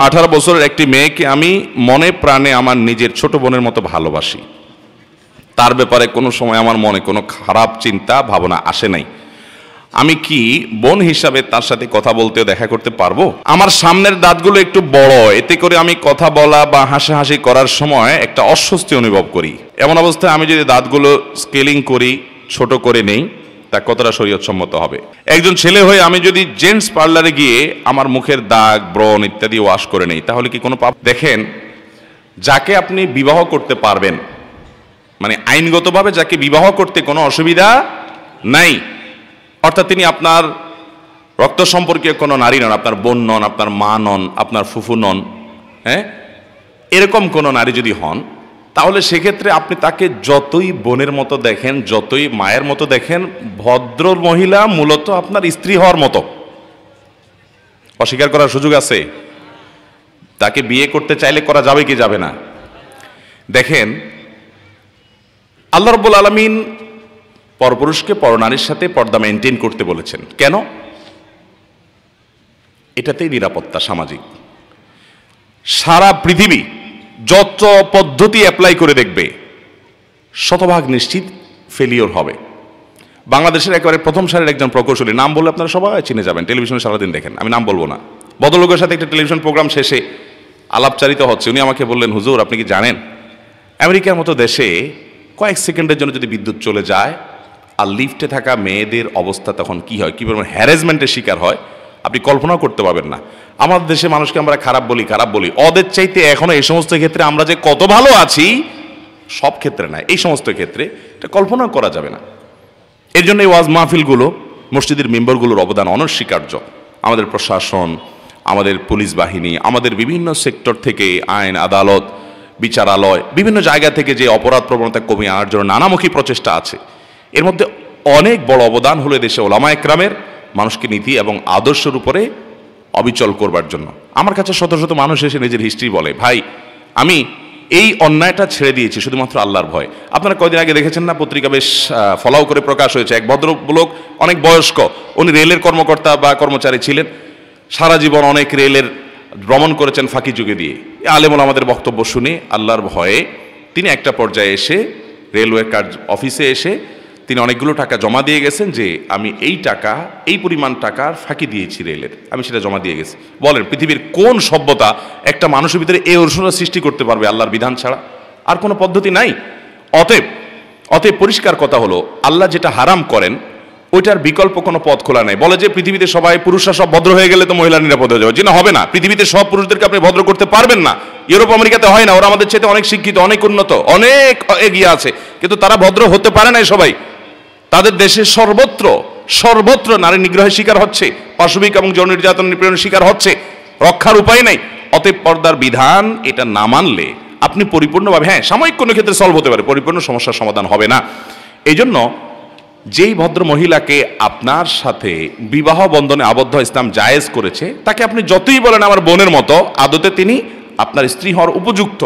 18 বছরের একটি মেয়েকে আমি মনে প্রাণে আমার নিজের ছোট বোনের মতো ভালোবাসি। তার ব্যাপারে কোনো সময় আমার মনে কোনো খারাপ চিন্তা ভাবনা আসে নাই। আমি কি বোন হিসাবে তার সাথে কথা বলতে দেখা করতে পারবো? আমার সামনের দাঁতগুলো একটু বড়, এতে করে আমি কথা বলা বা হাসাহাসি করার সময় একটা অস্বস্তি অনুভব করি। এমন অবস্থায় আমি যদি দাঁতগুলো স্কেলিং করি, ছোট করে নেই, তা কতটা শরীয়তসম্মত হবে? একজন ছেলে হয়ে আমি যদি জেন্টস পার্লারে গিয়ে আমার মুখের দাগ, ব্রণ ইত্যাদি ওয়াশ করে নেই, তাহলে কি কোনো পাপ? দেখেন, যাকে আপনি বিবাহ করতে পারবেন, মানে আইনগতভাবে যাকে বিবাহ করতে কোনো অসুবিধা নাই, অর্থাৎ তিনি আপনার রক্ত সম্পর্কীয় কোনো নারী নন, আপনার বোন নন, আপনার মা নন, আপনার ফুফু নন, হ্যাঁ, এরকম কোনো নারী যদি হন, তাহলে সেক্ষেত্রে আপনি তাকে যতই বোনের মতো দেখেন, যতই মায়ের মতো দেখেন, ভদ্র মহিলা মূলত আপনার স্ত্রী হওয়ার মতো। অস্বীকার করার সুযোগ আছে? তাকে বিয়ে করতে চাইলে করা যাবে কি যাবে না? দেখেন, আল্লাহ রাব্বুল আলামিন পরপুরুষকে পরনারীর সাথে পর্দা মেনটেন করতে বলেছেন। কেন? এটাতেই নিরাপত্তা সামাজিক। সারা পৃথিবী যত পদ্ধতি অ্যাপ্লাই করে দেখবে, শতভাগ নিশ্চিত ফেলিওর হবে। বাংলাদেশের একেবারে প্রথম সারির একজন প্রকৌশলী, নাম বললে আপনারা সবাই চিনে যাবেন, টেলিভিশনে সারাদিন দেখেন, আমি নাম বলবো না, ভদ্রলোকের সাথে একটা টেলিভিশন প্রোগ্রাম শেষে আলাপচারিত হচ্ছে, উনি আমাকে বললেন, হুজুর আপনি কি জানেন আমেরিকার মতো দেশে কয়েক সেকেন্ডের জন্য যদি বিদ্যুৎ চলে যায় আর লিফটে থাকা মেয়েদের অবস্থা তখন কি হয়, কি পরিমাণ হ্যারাসমেন্টের শিকার হয়, আপনি কল্পনাও করতে পারবেন না। আমাদের দেশে মানুষকে আমরা খারাপ বলি, ওদের চাইতে এখনো এই সমস্ত ক্ষেত্রে আমরা যে কত ভালো আছি, সব ক্ষেত্রে না, এই সমস্ত ক্ষেত্রে এটা কল্পনাও করা যাবে না। এর জন্য এই ওয়াজ মাহফিলগুলো, মসজিদের মেম্বারগুলোর অবদান অনস্বীকার্য। আমাদের প্রশাসন, আমাদের পুলিশ বাহিনী, আমাদের বিভিন্ন সেক্টর থেকে, আইন আদালত, বিচারালয়, বিভিন্ন জায়গা থেকে যে অপরাধ প্রবণতা কমিয়ে আনার জন্য নানামুখী প্রচেষ্টা আছে, এর মধ্যে অনেক বড় অবদান হলো দেশে ওলামা একরামের, মানুষকে নীতি এবং আদর্শের উপরে অবিচল করবার জন্য। আমার কাছে শত শত মানুষ এসে নিজের হিস্ট্রি বলে, ভাই আমি এই অন্যায়টা ছেড়ে দিয়েছি শুধুমাত্র আল্লাহর ভয়। আপনারা কয়দিন আগে দেখেছেন না, পত্রিকা বেশ ফলাও করে প্রকাশ হয়েছে, এক ভদ্রলোক, অনেক বয়স্ক, উনি রেলের কর্মকর্তা বা কর্মচারী ছিলেন, সারা জীবন অনেক রেলের ভ্রমণ করেছেন ফাঁকি যুগে দিয়ে। আলেমুল আমাদের বক্তব্য শুনে আল্লাহর ভয়ে তিনি একটা পর্যায়ে এসে রেলওয়ে কার্য অফিসে এসে তিনি অনেকগুলো টাকা জমা দিয়ে গেছেন, যে আমি এই টাকা, এই পরিমাণ টাকার ফাঁকি দিয়েছি রেলের, আমি সেটা জমা দিয়ে গেছি। বলেন, পৃথিবীর কোন সভ্যতা একটা মানুষের ভিতরে এই অনুশোচনা সৃষ্টি করতে পারবে আল্লাহর বিধান ছাড়া? আর কোনো পদ্ধতি নাই। অতএব পরিষ্কার কথা হলো, আল্লাহ যেটা হারাম করেন ওইটার বিকল্প কোনো পথ খোলা নাই। বলে যে পৃথিবীতে সবাই পুরুষরা সব ভদ্র হয়ে গেলে তো মহিলা নিরাপদ হয়ে যাবে, যে না, হবে না। পৃথিবীতে সব পুরুষদেরকে আপনি ভদ্র করতে পারবেন না। ইউরোপ আমেরিকাতে হয় না, ওরা আমাদের চাইতে অনেক শিক্ষিত, অনেক উন্নত, অনেক এগিয়ে আছে, কিন্তু তারা ভদ্র হতে পারে না। সবাই তাদের দেশে সর্বত্র নারী নিগ্রহের শিকার হচ্ছে, পাশবিক এবং যৌন নির্যাতন নিপীড়নের শিকার হচ্ছে, রক্ষার উপায় নাই। অতএব পর্দার বিধান এটা না মানলে আপনি পরিপূর্ণভাবে, হ্যাঁ সাময়িক কোনো ক্ষেত্রে সলভ হতে পারে, পরিপূর্ণ সমস্যার সমাধান হবে না। এই জন্য যেই ভদ্র মহিলাকে আপনার সাথে বিবাহ বন্ধনে আবদ্ধ ইসলাম জায়েজ করেছে, তাকে আপনি যতই বলেন আমার বোনের মতো, আদতে তিনি আপনার স্ত্রী হওয়ার উপযুক্ত।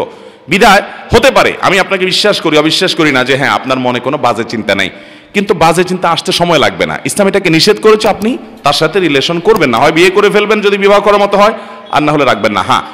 বিধায় হতে পারে, আমি আপনাকে বিশ্বাস করি, অবিশ্বাস করি না যে হ্যাঁ আপনার মনে কোনো বাজে চিন্তা নাই, কিন্তু বাজে চিন্তা আসতে সময় লাগবে না। ইসলাম এটাকে নিষেধ করেছে, আপনি তার সাথে রিলেশন করবেন না, হয় বিয়ে করে ফেলবেন যদি বিবাহ করার মতো হয়, আর না হলে রাখবেন না। হ্যাঁ,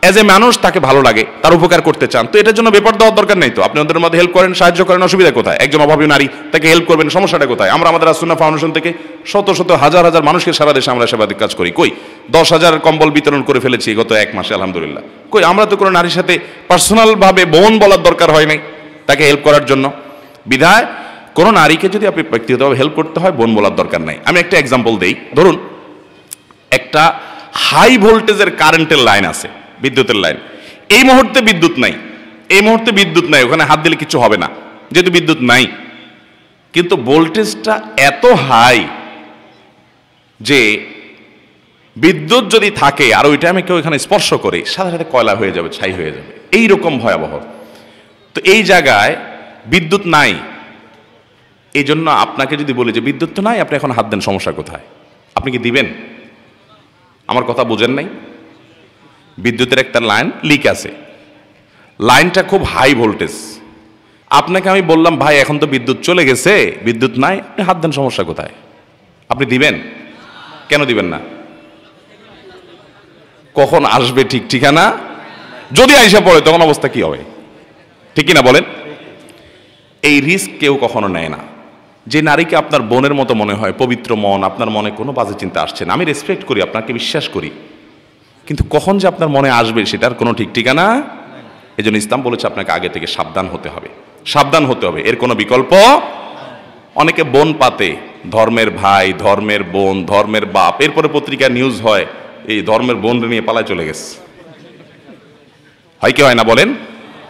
এজ এ মানুষ তাকে ভালো লাগে, তার উপকার করতে চান, তো এটার জন্য বেপর দেওয়ার দরকার নেই। তো আপনি ওদের মধ্যে হেল্প করেন, সাহায্য করেন, অসুবিধা কোথায়? একজন অভাবী নারী, তাকে হেল্প করবেন, সমস্যাটা কোথায়? আমরা আমাদের আসুন্নাহ ফাউন্ডেশন থেকে শত হাজার মানুষকে সারা দেশে আমরা সেবাদিক কাজ করি। কই 10,000 কম্বল বিতরণ করে ফেলেছি গত 1 মাসে, আলহামদুলিল্লাহ। কই আমরা তো কোনো নারীর সাথে পার্সোনাল ভাবে বোন বলার দরকার হয় নাই তাকে হেল্প করার জন্য। বিধায় কোনো নারীকে যদি আপনি ব্যক্তিগতভাবে হেল্প করতে হয়, বোন বলার দরকার নাই। আমি একটা এক্সাম্পল দেই। ধরুন একটা হাই ভোল্টেজের কারেন্টের লাইন আছে, বিদ্যুতের লাইন, এই মুহূর্তে বিদ্যুৎ নাই, ওখানে হাত দিলে কিছু হবে না যেহেতু বিদ্যুৎ নাই, কিন্তু ভোল্টেজটা এত হাই যে বিদ্যুৎ যদি থাকে আর ওই টাইমে কেউ এখানে স্পর্শ করে, সাথে সাথে কয়লা হয়ে যাবে, ছাই হয়ে যাবে, এইরকম ভয়াবহ। তো এই জায়গায় বিদ্যুৎ নাই, এই জন্য আপনাকে যদি বলি যে বিদ্যুৎ তো নাই, আপনি এখন হাত দেন, সমস্যা কোথায়? আপনি কি দিবেন? আমার কথা বুঝেন নাই? বিদ্যুতের একটা লাইন লিক আছে, লাইনটা খুব হাই ভোল্টেজ, আপনাকে আমি বললাম ভাই এখন তো বিদ্যুৎ চলে গেছে, বিদ্যুৎ নাই, আপনি হাত দেন, সমস্যা কোথায়? আপনি দিবেন? কেন দিবেন না? কখন আসবে ঠিক ঠিকানা, যদি আইসা পড়ে তখন অবস্থা কি হবে, ঠিক কিনা বলেন? এই রিস্ক কেউ কখনো নেয় না। যে নারীকে আপনার বোনের মতো মনে হয়, পবিত্র মন, আপনার মনে কোনো বাজে চিন্তা আসছে না, আমি রেসপেক্ট করি, আপনাকে বিশ্বাস করি, কিন্তু কখন যে আপনার মনে আসবে সেটার কোনো ঠিক ঠিকানা। এই জন্য ইসলাম বলেছে আপনাকে আগে থেকে সাবধান হতে হবে, সাবধান হতে হবে, এর কোনো বিকল্প। অনেকে বোন পাতে, ধর্মের ভাই, ধর্মের বোন, ধর্মের বাপ, এরপরে পত্রিকায় নিউজ হয় এই ধর্মের বোন নিয়ে পালায় চলে গেছে, হয় কি হয় না বলেন?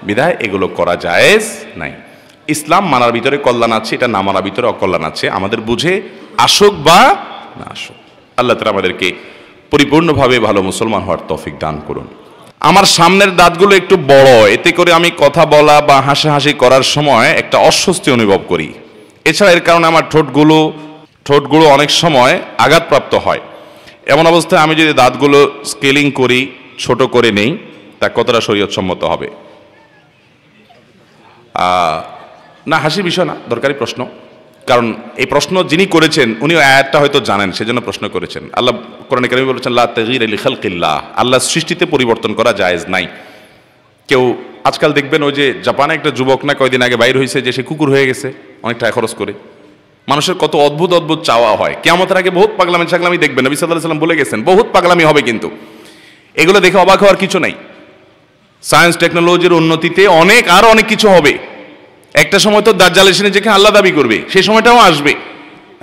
বিধায় এগুলো করা জায়েজ নাই। ইসলাম মানার ভিতরে কল্যাণ আছে, এটা না মানার ভিতরে অকল্যাণ আছে, আমাদের বুঝে আসুক বা না আসুক। আল্লাহ তাআলা আমাদেরকে পরিপূর্ণভাবে ভালো মুসলমান হওয়ার তৌফিক দান করুন। আমার সামনের দাঁতগুলো একটু বড়, এতে করে আমি কথা বলা বা হাসাহাসি করার সময় একটা অস্বস্তি অনুভব করি। এছাড়া এর কারণে আমার ঠোঁটগুলো অনেক সময় আঘাতপ্রাপ্ত হয়। এমন অবস্থায় আমি যদি দাঁতগুলো স্কেলিং করি, ছোট করে নেই, তা কতটা শরীয়তসম্মত হবে? না, হাসির বিষয় না, দরকারি প্রশ্ন। কারণ এই প্রশ্ন যিনি করেছেন উনিও আয়াতটা হয়তো জানেন, সেজন্য প্রশ্ন করেছেন। আল্লাহ কোরআনে কারিমে বলেছেন লা তাগয়িরা লিখালকিল্লাহ, আল্লাহ সৃষ্টিতে পরিবর্তন করা জায়েজ নাই। কেউ আজকাল দেখবেন ওই যে জাপানে একটা যুবক না কয়দিন আগে বাইর হয়েছে যে সে কুকুর হয়ে গেছে অনেক টাকা খরচ করে। মানুষের কত অদ্ভুত অদ্ভুত চাওয়া হয়। কিয়ামতের আগে বহুত পাগলামি ছাগলামি দেখবেন, নবী সাল্লাল্লাহু আলাইহি ওয়াসাল্লাম বলে গেছেন বহুত পাগলামি হবে, কিন্তু এগুলো দেখে অবাক হওয়ার কিছু নাই। সায়েন্স টেকনোলজির উন্নতিতে আরো অনেক কিছু হবে। একটা সময় তো দাজ্জাল এসে যেখানে আল্লাহ দাবি করবে, সেই সময়টাও আসবে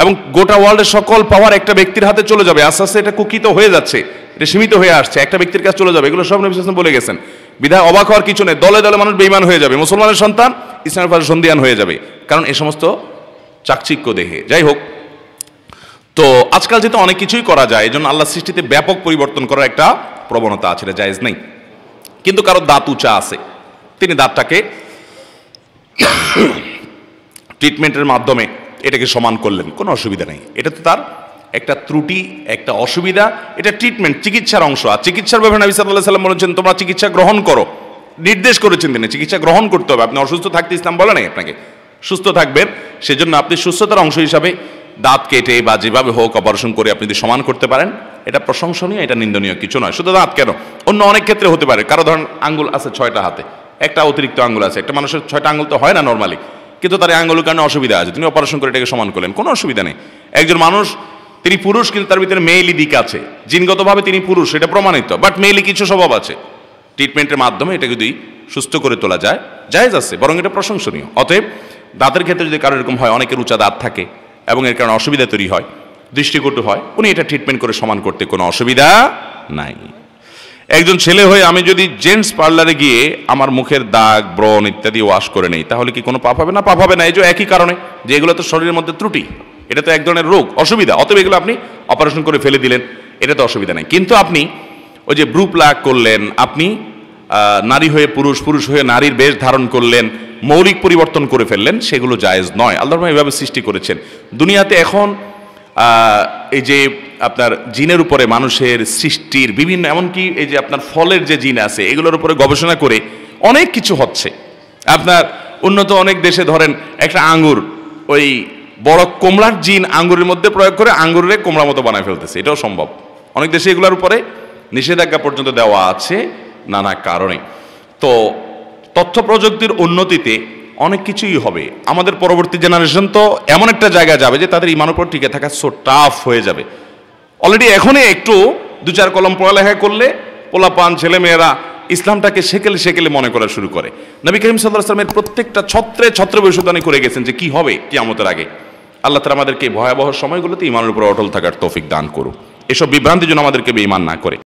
এবং গোটা ওয়ার্ল্ডের সকল পাওয়ার একটা ব্যক্তির হাতে চলে যাবে। আস্তে আস্তে এটা কুকিত হয়ে যাচ্ছে, এটা সীমিত হয়ে আসছে, একটা ব্যক্তির কাছে চলে যাবে। এগুলো সব নবী সাল্লাল্লাহু আলাইহি ওয়াসাল্লাম বলে গেছেন। বিধায় অবাক হওয়ার কিছু নেই। দলে দলে মানুষ বেঈমান হয়ে যাবে, মুসলমানের সন্তান ইসলামের পাশে সন্দিহান হয়ে যাবে, কারণ এই সমস্ত চাকচিক্য দেখে। যাই হোক, তো আজকাল যেহেতু অনেক কিছুই করা যায়, এই জন্য আল্লাহ সৃষ্টিতে ব্যাপক পরিবর্তন করার একটা প্রবণতা আছে, এটা জায়েজ নেই। কিন্তু কারো দাঁত উঁচা আছে, তিনি দাঁতটাকে ট্রিটমেন্টের মাধ্যমে এটাকে সমান করলেন, কোনো অসুবিধা নেই। এটা তো তার একটা ত্রুটি, একটা অসুবিধা, এটা ট্রিটমেন্ট, চিকিৎসার অংশ। আর চিকিৎসার ব্যাপারে নবী সাল্লাল্লাহু আলাইহি ওয়াসাল্লাম বলেছেন তোমরা চিকিৎসা গ্রহণ করো, নির্দেশ করেছেন তিনি, চিকিৎসা গ্রহণ করতে হবে। আপনি অসুস্থ থাকতে ইসলাম বলে নাই আপনাকে সুস্থ থাকবেন, সেজন্য আপনি সুস্থতার অংশ হিসাবে দাঁত কেটে বা যেভাবে হোক অপারেশন করে আপনি যদি সমান করতে পারেন, এটা প্রশংসনীয়, এটা নিন্দনীয় কিছু নয়। শুধু দাঁত কেন, অন্য অনেক ক্ষেত্রে হতে পারে। কারো ধরেন আঙ্গুল আছে 6টা হাতে, একটা অতিরিক্ত আঙ্গুল আছে, একটা মানুষের 6টা আঙ্গুল তো হয় না নর্মালি, কিন্তু তার আঙ্গুলের কারণে অসুবিধা আছে, তিনি অপারেশন করে এটাকে সমান করলেন, কোনো অসুবিধা নেই। একজন মানুষ তিনি পুরুষ, কিন্তু তার ভিতরে মেয়েলি দিক আছে, জিনগতভাবে তিনি পুরুষ, এটা প্রমাণিত, বাট মেয়েলি কিছু স্বভাব আছে। ট্রিটমেন্টের মাধ্যমে এটা যদি সুস্থ করে তোলা যায়, জায়েজ আছে, বরং এটা প্রশংসনীয়। অতএব দাঁতের ক্ষেত্রে যদি কারো এরকম হয়, অনেকের উঁচা দাঁত থাকে এবং এর কারণে অসুবিধা তৈরি হয়, দৃষ্টিকটু হয়, উনি এটা ট্রিটমেন্ট করে সমান করতে কোনো অসুবিধা নাই। একজন ছেলে হয়ে আমি যদি জেন্টস পার্লারে গিয়ে আমার মুখের দাগ, ব্রণ ইত্যাদি ওয়াশ করে নেই, তাহলে কি কোনো পাপ হবে? না, পাপ হবে না। এই যে একই কারণে যে এগুলো তো শরীরের মধ্যে ত্রুটি, এটা তো এক ধরনের রোগ, অসুবিধা, অতএব এগুলো আপনি অপারেশন করে ফেলে দিলেন, এটা তো অসুবিধা নেই। কিন্তু আপনি ওই যে ব্রু প্লাগ করলেন, আপনি নারী হয়ে পুরুষ, পুরুষ হয়ে নারীর বেশ ধারণ করলেন, মৌলিক পরিবর্তন করে ফেললেন, সেগুলো জায়েজ নয়। আল্লাহ এভাবে সৃষ্টি করেছেন। দুনিয়াতে এখন এই যে আপনার জিনের উপরে মানুষের সৃষ্টির বিভিন্ন, এমনকি এই যে আপনার ফলের যে জিন আছে এগুলোর উপরে গবেষণা করে অনেক কিছু হচ্ছে। আপনার উন্নত অনেক দেশে ধরেন একটা আঙ্গুর, ওই বড় কোমড়ার জিন আঙ্গুরের মধ্যে প্রয়োগ করে আঙ্গুরের কোমড়া মতো বানায় ফেলতেছে, এটাও সম্ভব। অনেক দেশে এগুলোর উপরে নিষেধাজ্ঞা পর্যন্ত দেওয়া আছে নানা কারণে। তো তথ্য প্রযুক্তির উন্নতিতে অনেক কিছুই হবে। আমাদের পরবর্তী জেনারেশন তো এমন একটা জায়গায় যাবে যে তাদের ইমানের উপর টিকে থাকা সো টাফ হয়ে যাবে। অলরেডি এখনই একটু 2-4 কলম পড়ালেখা করলে পোলাপান ছেলেমেয়েরা ইসলামটাকে সেকেলে সেকেলে মনে করা শুরু করে। নবী করিম সাল্লাল্লাহু আলাইহি ওয়াসাল্লামের প্রত্যেকটা ছত্রে ছত্রে ভবিষ্যদ্বাণী করে গেছেন যে কি হবে কিয়ামতের আগে। আল্লাহ তাআলা আমাদেরকে ভয়াবহ সময়গুলোতে ইমানের উপর অটল থাকার তৌফিক দান করুন, এসব বিভ্রান্তির জন্য আমাদেরকে বেঈমান না করে।